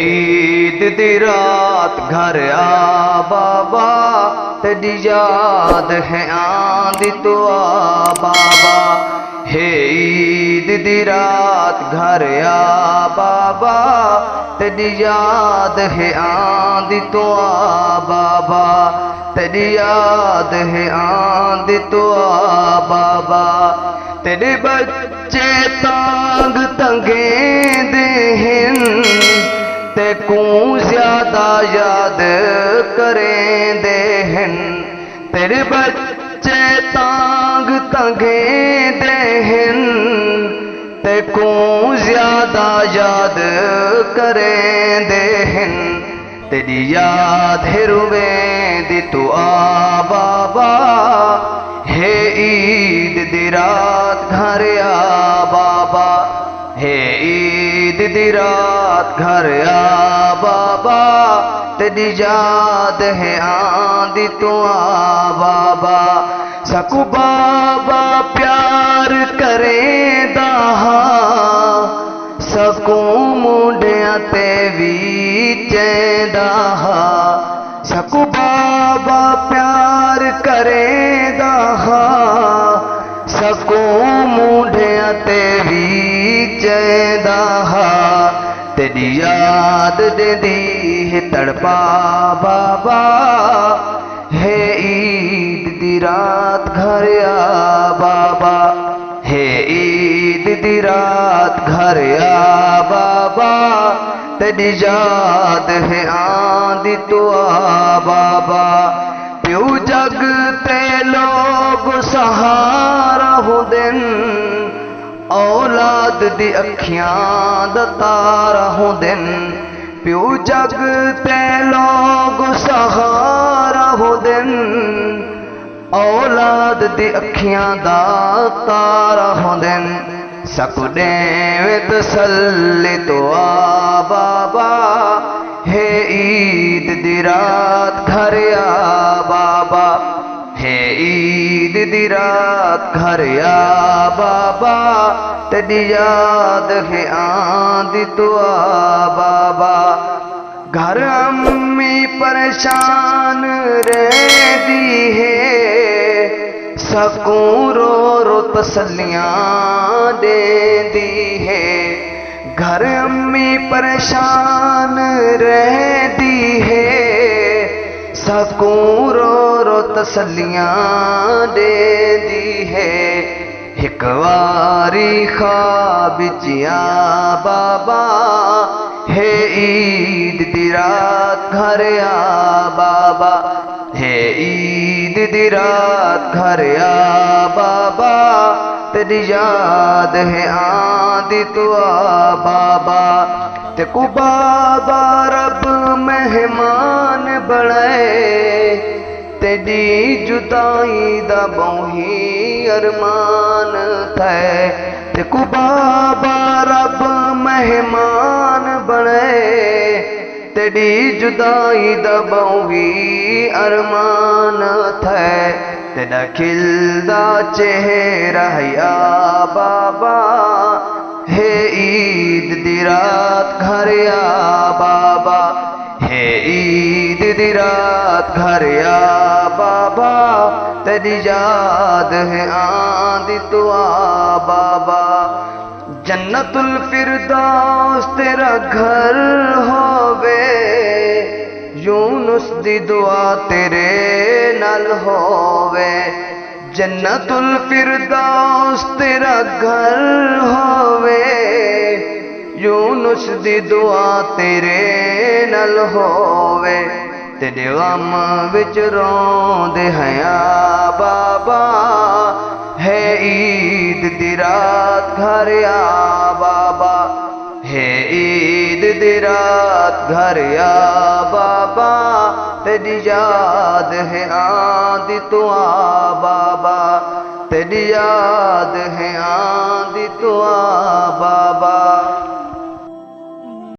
ईद दी रात घर आ बाबा, तेरी याद है आंदी तो आ बाबा। हे ईद दी रात घर आ बाबा, तेरी याद है आंदी तो आ बाबा, तेरी याद है आंदी तो आ बाबा। तेरे बच्चे तांग तंगे दे ते को ज्यादा याद करें दे हन। तेरे बच्चे तांग तंगे दे हन ते को ज्यादा याद करें दे हन। तेरी याद है रुवे दी तू आ बाबा, हे ईद दी रात घर आ बाबा, हे ईद दी रात घर आ बाबा, तेरी याद है आंदी तो आ बाबा। सकू बाबा प्यार करे दाहा, सकू मुंडिया ते भी चैंदा, सकू बाबा प्यार करे दाहा, सकू मुंडिया ते भी चैंदा। तेरी याद दे दी है तड़पा बाबा, हे ईद दी रात घर आ बाबा, हे ईद दी रात घर आ बाबा, तेरी याद है आंदी तो आ बाबा। प्यू जग ते लोग सहारा हो दिन, औलाद दी अखियां दा तारा हो दिन। प्यू जग ते लोग सहारा हो दिन, औलाद दी अखियां दा तारा हो दिन। सकू देवे तसल्ली तो आ बाबा, हे ईद दी रात घर आ बाबा, हे ईद दी रात घर आ बाबा, तेरी याद है आंदी तो आ बाबा। घर अम्मी परेशान रहती है, सकू रो रो तसल्लियां दे दी है। घर अम्मी परेशान रहती है, सकू रो रो तसल्लियां दे दी है। एक वारी ख्वाब जिया बाबा, हे ईद दी रात घर आ बाबा, हे ईद दी रात घर आ बाबा, तेरी याद है आंदी तो आ बाबा। तेको बाबा रब मेहमान बनाए, तेरी जुदाई दा बहुही अरमान थे। तेको बाबा रब मेहमान बनाए, तेरी जुदाई दा बहुही अरमान थे। तेरा खिलदा चेहरा या बाबा, हे ईद दी रात घर आ बाबा, हे ईद दी रात घर आ बाबा, तेरी याद है आंदी तो आ बाबा। जन्नतुल फिरदौस तेरा घर होवे, यूनुस दी दुआ तेरे नाल होवे। जन्नतुल फिरदौस तेरा घर होवे, यूनुस दी दुआ तेरे नाल होवे। तेरे गम विच रोंदे हया बाबा, है ईद दी रात घर आ बाबा, है ईद दी रात घर आ बाबा, तेरी याद है आंदी तो आ बाबा, तेरी याद है आंदी तो आ बाबा।